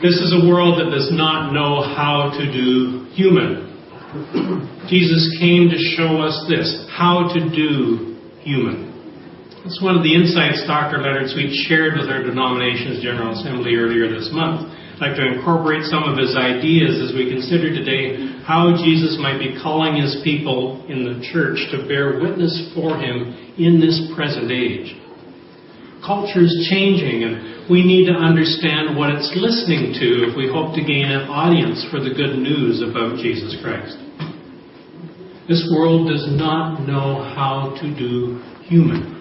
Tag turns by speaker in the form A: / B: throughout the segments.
A: This is a world that does not know how to do human. Jesus came to show us this, how to do human. It's one of the insights Dr. Leonard Sweet shared with our denomination's General Assembly earlier this month. I'd like to incorporate some of his ideas as we consider today how Jesus might be calling his people in the church to bear witness for him in this present age. Culture is changing, and we need to understand what it's listening to if we hope to gain an audience for the good news about Jesus Christ. This world does not know how to do human.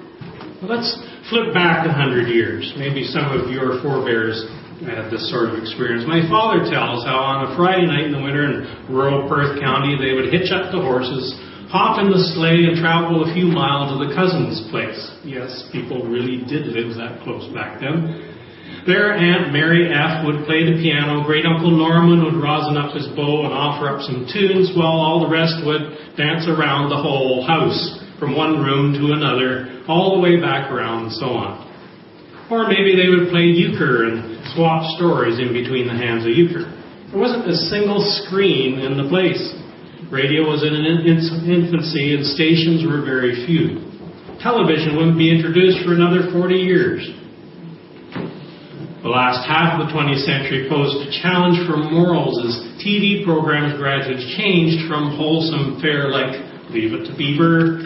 A: Well, let's flip back 100 years. Maybe some of your forebears had this sort of experience. My father tells how on a Friday night in the winter in rural Perth County, they would hitch up the horses, hop in the sleigh, and travel a few miles to the cousin's place. Yes, people really did live that close back then. There, Aunt Mary F. would play the piano, Great Uncle Norman would rosin up his bow and offer up some tunes, while all the rest would dance around the whole house, from one room to another, all the way back around and so on. Or maybe they would play euchre and swap stories in between the hands of euchre. There wasn't a single screen in the place. Radio was in infancy and stations were very few. Television wouldn't be introduced for another 40 years. The last half of the 20th century posed a challenge for morals as TV programs gradually changed from wholesome fare like Leave It to Beaver,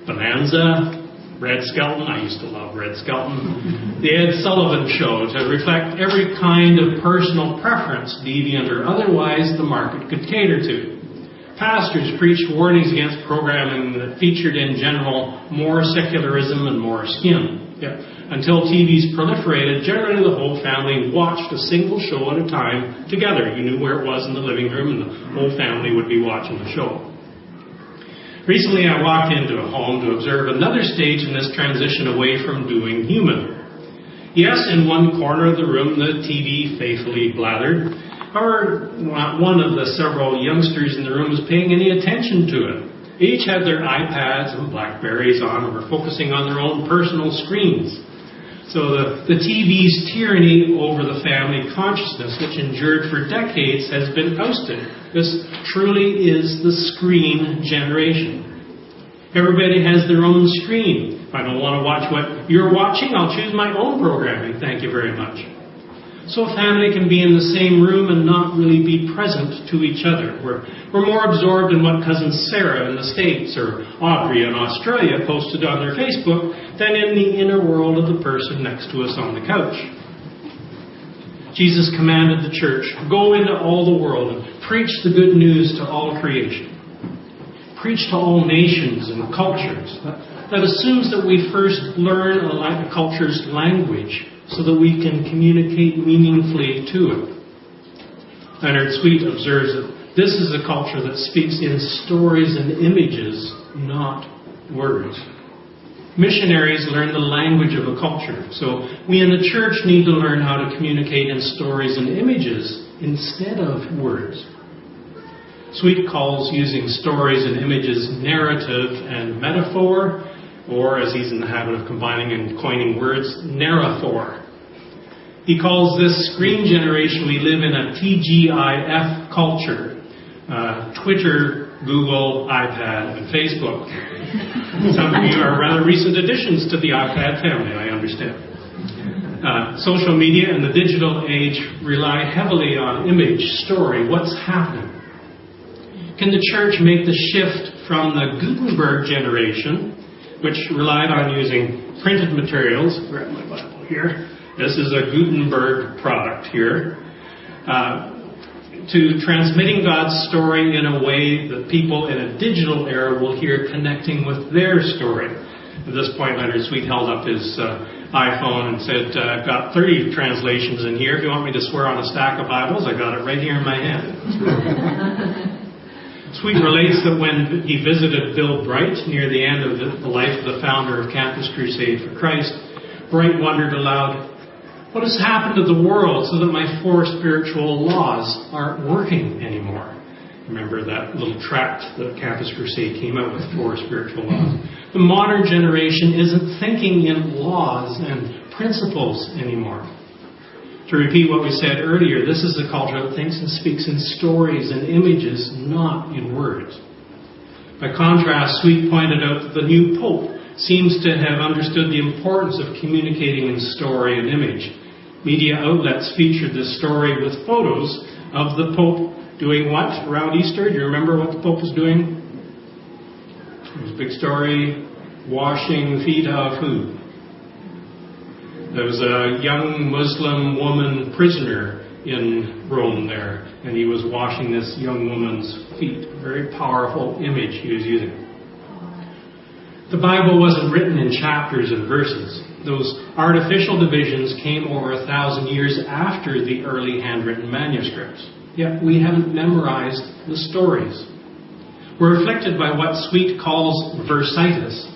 A: Bonanza, Red Skelton. I used to love Red Skelton. The Ed Sullivan Show to reflect every kind of personal preference, deviant or otherwise, the market could cater to. Pastors preached warnings against programming that featured in general more secularism and more skin. Until TVs proliferated, generally the whole family watched a single show at a time together. You knew where it was in the living room and the whole family would be watching the show. Recently I walked into a home to observe another stage in this transition away from doing human. Yes, in one corner of the room the TV faithfully blathered. However, not one of the several youngsters in the room was paying any attention to it. Each had their iPads and Blackberries on and were focusing on their own personal screens. So the TV's tyranny over the family consciousness, which endured for decades, has been ousted. This truly is the screen generation. Everybody has their own screen. If I don't want to watch what you're watching, I'll choose my own programming. Thank you very much. So a family can be in the same room and not really be present to each other. We're more absorbed in what cousin Sarah in the States or Audrey in Australia posted on their Facebook than in the inner world of the person next to us on the couch. Jesus commanded the church, go into all the world and preach the good news to all creation. Preach to all nations and cultures. That assumes that we first learn a culture's language so that we can communicate meaningfully to it. Leonard Sweet observes that this is a culture that speaks in stories and images, not words. Missionaries learn the language of a culture, so we in the church need to learn how to communicate in stories and images instead of words. Sweet calls using stories and images narrative and metaphor, or as he's in the habit of combining and coining words, narrathor. He calls this screen generation we live in a TGIF culture. Twitter, Google, iPad, and Facebook. Some of you are rather recent additions to the iPad family, I understand. Social media and the digital age rely heavily on image, story, what's happening. Can the church make the shift from the Gutenberg generation, which relied on using printed materials, grab my Bible here, this is a Gutenberg product here, to transmitting God's story in a way that people in a digital era will hear connecting with their story. At this point, Leonard Sweet held up his iPhone and said, I've got 30 translations in here. If you want me to swear on a stack of Bibles, I got it right here in my hand. Sweet relates that when he visited Bill Bright near the end of the life of the founder of Campus Crusade for Christ, Bright wondered aloud, what has happened to the world so that my 4 spiritual laws aren't working anymore? Remember that little tract that Campus Crusade came out with, 4 spiritual laws. The modern generation isn't thinking in laws and principles anymore. To repeat what we said earlier, this is a culture that thinks and speaks in stories and images, not in words. By contrast, Sweet pointed out that the new Pope seems to have understood the importance of communicating in story and image. Media outlets featured this story with photos of the Pope doing what around Easter? Do you remember what the Pope was doing? It was a big story, washing feet of who? There was a young Muslim woman prisoner in Rome there, and he was washing this young woman's feet. Very powerful image he was using. The Bible wasn't written in chapters and verses. Those artificial divisions came over 1,000 years after the early handwritten manuscripts. Yet we haven't memorized the stories. We're afflicted by what Sweet calls versitis.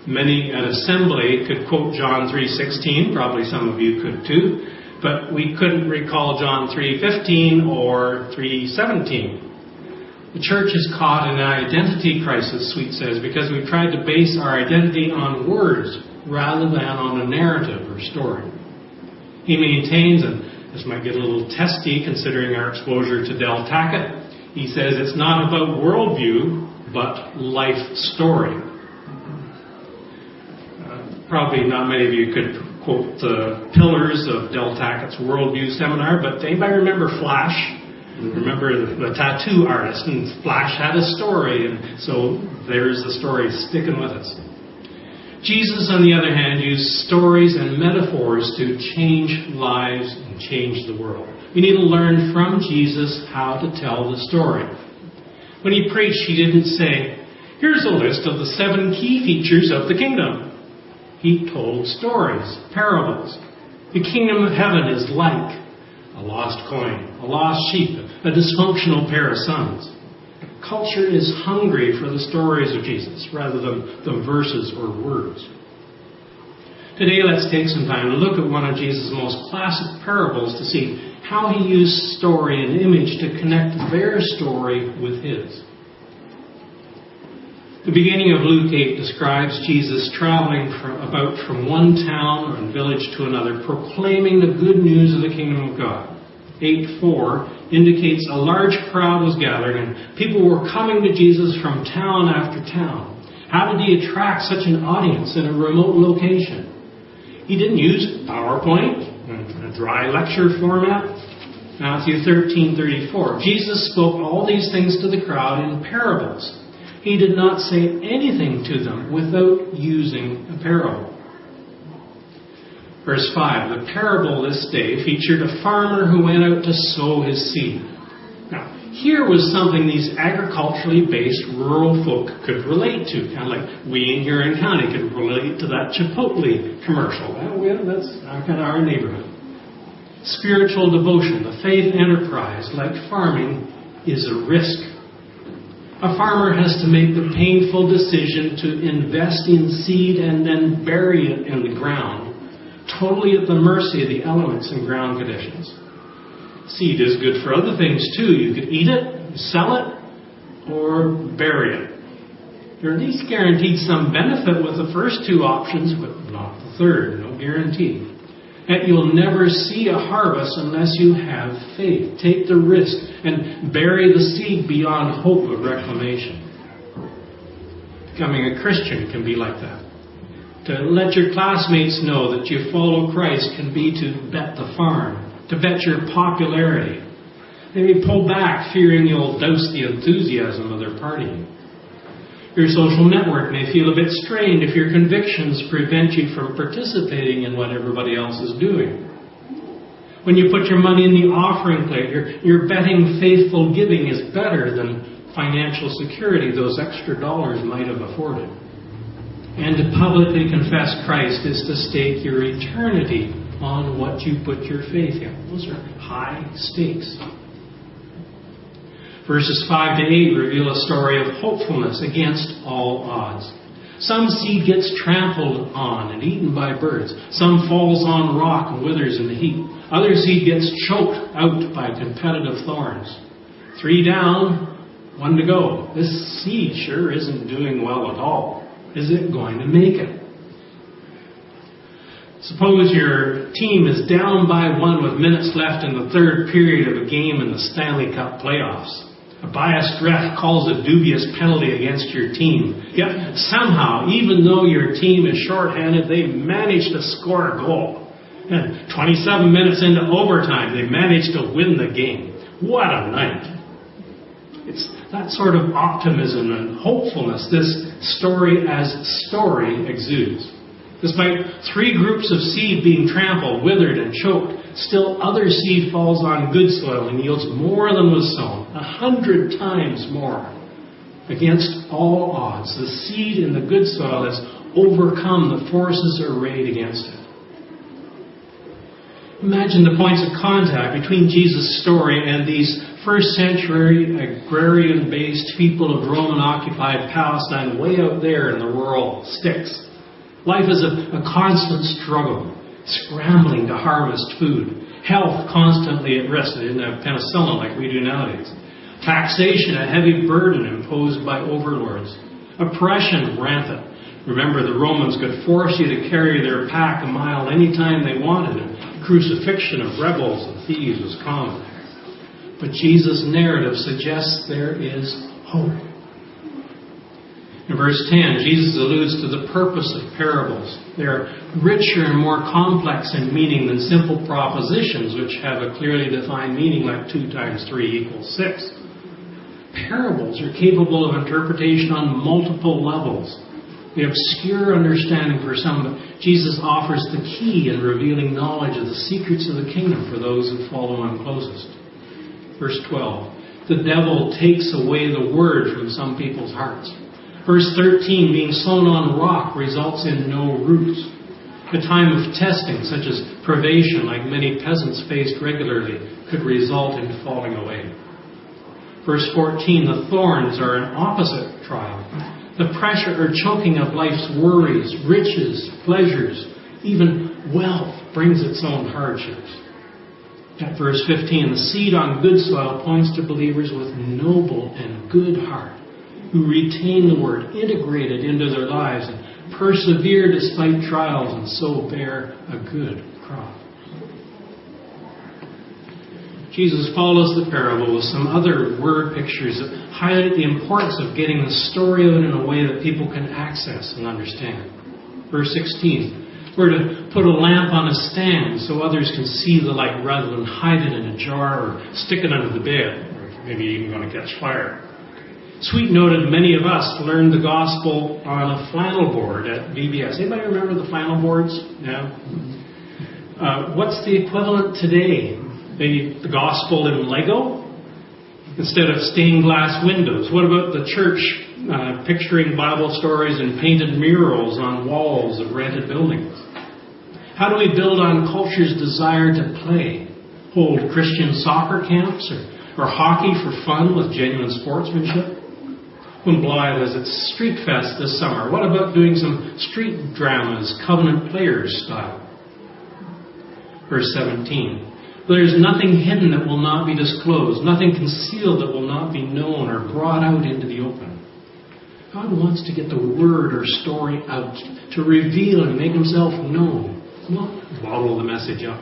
A: Many at assembly could quote John 3:16, probably some of you could too, but we couldn't recall John 3:15 or 3:17. The church is caught in an identity crisis, Sweet says, because we've tried to base our identity on words rather than on a narrative or story. He maintains, and this might get a little testy considering our exposure to Del Tackett, he says it's not about worldview, but life story. Probably not many of you could quote the pillars of Del Tackett's Worldview seminar, but anybody remember Flash? Remember the tattoo artist, and Flash had a story, and so there's the story sticking with us. Jesus, on the other hand, used stories and metaphors to change lives and change the world. We need to learn from Jesus how to tell the story. When he preached, he didn't say, here's a list of the 7 key features of the kingdom. He told stories, parables. The kingdom of heaven is like a lost coin, a lost sheep, a dysfunctional pair of sons. Culture is hungry for the stories of Jesus rather than the verses or words. Today, let's take some time to look at one of Jesus' most classic parables to see how he used story and image to connect their story with his. The beginning of Luke 8 describes Jesus traveling from one town or village to another, proclaiming the good news of the kingdom of God. 8:4 indicates a large crowd was gathering and people were coming to Jesus from town after town. How did he attract such an audience in a remote location? He didn't use PowerPoint, a dry lecture format. Matthew 13:34. Jesus spoke all these things to the crowd in parables. He did not say anything to them without using a parable. Verse 5, the parable this day featured a farmer who went out to sow his seed. Now, here was something these agriculturally based rural folk could relate to, kind of like we in Huron County could relate to that Chipotle commercial. That's kind of our neighborhood. Spiritual devotion, the faith enterprise, like farming, is a risk. A farmer has to make the painful decision to invest in seed and then bury it in the ground, totally at the mercy of the elements and ground conditions. Seed is good for other things too. You could eat it, sell it, or bury it. You're at least guaranteed some benefit with the first 2 options, but not the third. No guarantee. And you'll never see a harvest unless you have faith. Take the risk and bury the seed beyond hope of reclamation. Becoming a Christian can be like that. To let your classmates know that you follow Christ can be to bet the farm, to bet your popularity. Maybe pull back, fearing you'll douse the enthusiasm of their partying. Your social network may feel a bit strained if your convictions prevent you from participating in what everybody else is doing. When you put your money in the offering plate, you're betting faithful giving is better than financial security those extra dollars might have afforded. And to publicly confess Christ is to stake your eternity on what you put your faith in. Those are high stakes. Verses 5 to 8 reveal a story of hopefulness against all odds. Some seed gets trampled on and eaten by birds. Some falls on rock and withers in the heat. Other seed gets choked out by competitive thorns. 3 down, 1 to go. This seed sure isn't doing well at all. Is it going to make it? Suppose your team is down by 1 with minutes left in the third period of a game in the Stanley Cup playoffs. A biased ref calls a dubious penalty against your team. Yet somehow, even though your team is shorthanded, they manage to score a goal. And 27 minutes into overtime, they manage to win the game. What a night. It's that sort of optimism and hopefulness this story exudes. Despite 3 groups of seed being trampled, withered, and choked, still other seed falls on good soil and yields more than was sown, 100 times more. Against all odds, the seed in the good soil has overcome the forces arrayed against it. Imagine the points of contact between Jesus' story and these first century agrarian-based people of Roman-occupied Palestine way out there in the rural sticks. Life is a constant struggle, scrambling to harvest food. Health constantly at risk. They didn't have penicillin like we do nowadays. Taxation, a heavy burden imposed by overlords. Oppression, rampant. Remember, the Romans could force you to carry their pack a mile anytime they wanted, and crucifixion of rebels and thieves was common there. But Jesus' narrative suggests there is hope. In verse 10, Jesus alludes to the purpose of parables. They are richer and more complex in meaning than simple propositions, which have a clearly defined meaning like 2 times 3 equals 6. Parables are capable of interpretation on multiple levels. The obscure understanding for some, but Jesus offers the key in revealing knowledge of the secrets of the kingdom for those who follow him closest. Verse 12, the devil takes away the word from some people's hearts. Verse 13, being sown on rock results in no roots. A time of testing, such as privation, like many peasants faced regularly, could result in falling away. Verse 14, the thorns are an opposite trial. The pressure or choking of life's worries, riches, pleasures, even wealth brings its own hardships. At verse 15, the seed on good soil points to believers with noble and good heart, who retain the word, integrate it into their lives, and persevere despite trials, and so bear a good crop. Jesus follows the parable with some other word pictures that highlight the importance of getting the story of it in a way that people can access and understand. Verse 16, we're to put a lamp on a stand so others can see the light rather than hide it in a jar or stick it under the bed, or maybe even going to catch fire. Sweet noted, many of us learned the gospel on a flannel board at VBS. Anybody remember the flannel boards? Yeah. What's the equivalent today? Maybe the gospel in Lego instead of stained glass windows. What about the church picturing Bible stories and painted murals on walls of rented buildings? How do we build on culture's desire to play? Hold Christian soccer camps or hockey for fun with genuine sportsmanship? When Blythe is at Street Fest this summer, what about doing some street dramas, Covenant Players style? Verse 17. There is nothing hidden that will not be disclosed, nothing concealed that will not be known or brought out into the open. God wants to get the word or story out, to reveal and make himself known, not bottle the message up.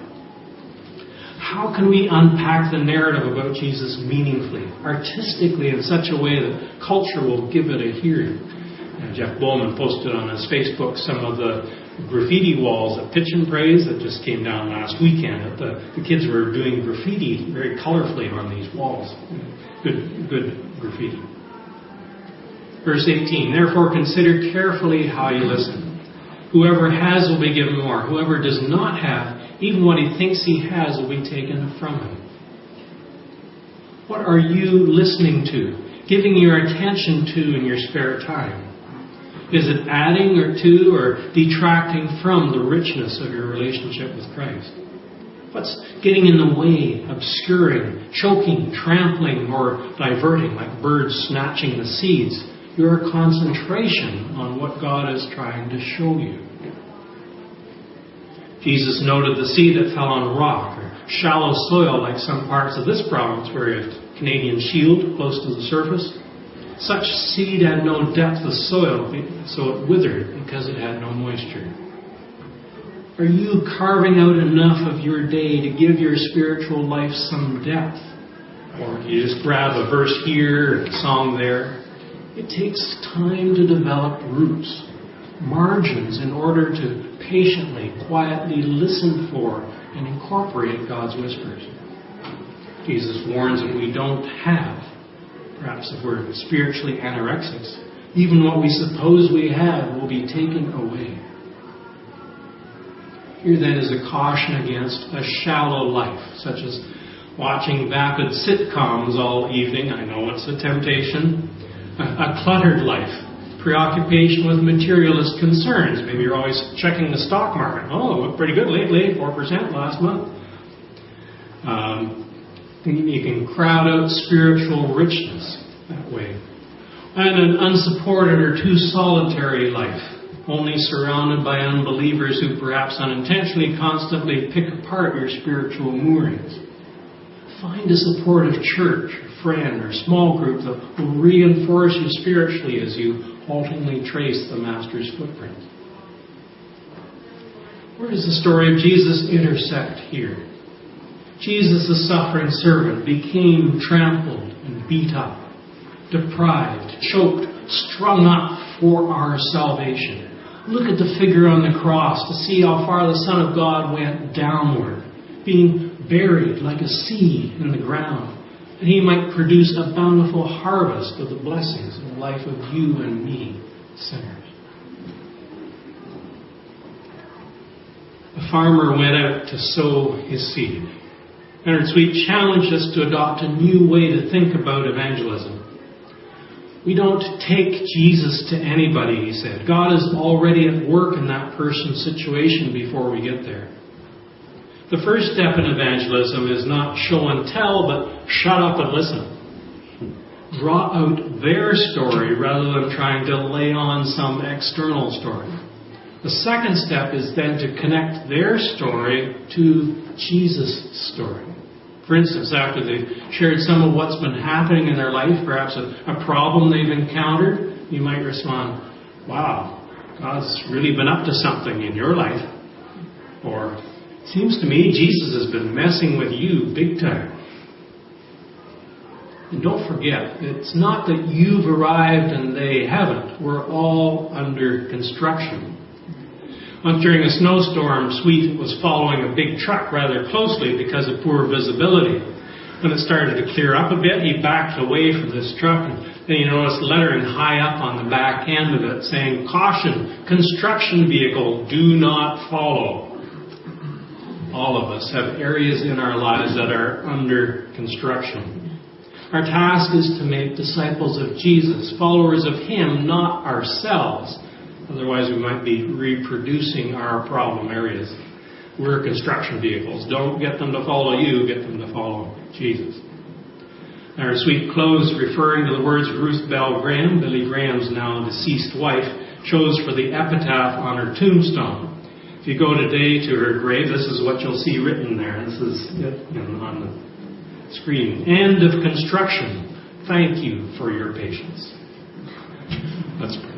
A: How can we unpack the narrative about Jesus meaningfully, artistically, in such a way that culture will give it a hearing? Jeff Bowman posted on his Facebook some of the graffiti walls at Pitch and Praise that just came down last weekend. The kids were doing graffiti very colorfully on these walls. Good graffiti. Verse 18, therefore consider carefully how you listen. Whoever has will be given more. Whoever does not have, even what he thinks he has will be taken from him. What are you listening to, giving your attention to in your spare time? Is it adding to or detracting from the richness of your relationship with Christ? What's getting in the way, obscuring, choking, trampling, or diverting, like birds snatching the seeds, your concentration on what God is trying to show you? Jesus noted the seed that fell on rock or shallow soil like some parts of this province where you have Canadian Shield close to the surface. Such seed had no depth of soil, so it withered because it had no moisture. Are you carving out enough of your day to give your spiritual life some depth? Or do you just grab a verse here and a song there? It takes time to develop roots, margins, in order to patiently, quietly listen for and incorporate God's whispers. Jesus warns that we don't have, perhaps if we're spiritually anorexics, even what we suppose we have will be taken away. Here then is a caution against a shallow life, such as watching vapid sitcoms all evening. I know it's a temptation. A cluttered life, preoccupation with materialist concerns. Maybe you're always checking the stock market. Oh, it looked pretty good lately, 4% last month. You can crowd out spiritual richness that way. And an unsupported or too solitary life, only surrounded by unbelievers who perhaps unintentionally constantly pick apart your spiritual moorings. Find a supportive church, a friend, or small group that will reinforce you spiritually as you haltingly trace the Master's footprint. Where does the story of Jesus intersect here? Jesus, the suffering servant, became trampled and beat up, deprived, choked, strung up for our salvation. Look at the figure on the cross to see how far the Son of God went downward, being buried like a seed in the ground, that He might produce a bountiful harvest of the blessings in the life of you and me, sinners. The farmer went out to sow his seed. Leonard Sweet challenged us to adopt a new way to think about evangelism. We don't take Jesus to anybody, he said. God is already at work in that person's situation before we get there. The first step in evangelism is not show and tell, but shut up and listen. Draw out their story rather than trying to lay on some external story. The second step is then to connect their story to Jesus' story. For instance, after they've shared some of what's been happening in their life, perhaps a problem they've encountered, you might respond, wow, God's really been up to something in your life. Or, seems to me Jesus has been messing with you big time. And don't forget, it's not that you've arrived and they haven't. We're all under construction. Once during a snowstorm, Sweet was following a big truck rather closely because of poor visibility. When it started to clear up a bit, he backed away from this truck, and then he noticed lettering high up on the back end of it saying, "Caution, construction vehicle, do not follow." All of us have areas in our lives that are under construction. Our task is to make disciples of Jesus, followers of Him, not ourselves. Otherwise, we might be reproducing our problem areas. We're construction vehicles. Don't get them to follow you, get them to follow Jesus. Our Sweet close, referring to the words of Ruth Bell Graham, Billy Graham's now deceased wife, chose for the epitaph on her tombstone. If you go today to her grave, this is what you'll see written there. This is it on the screen. End of construction. Thank you for your patience. Let's pray.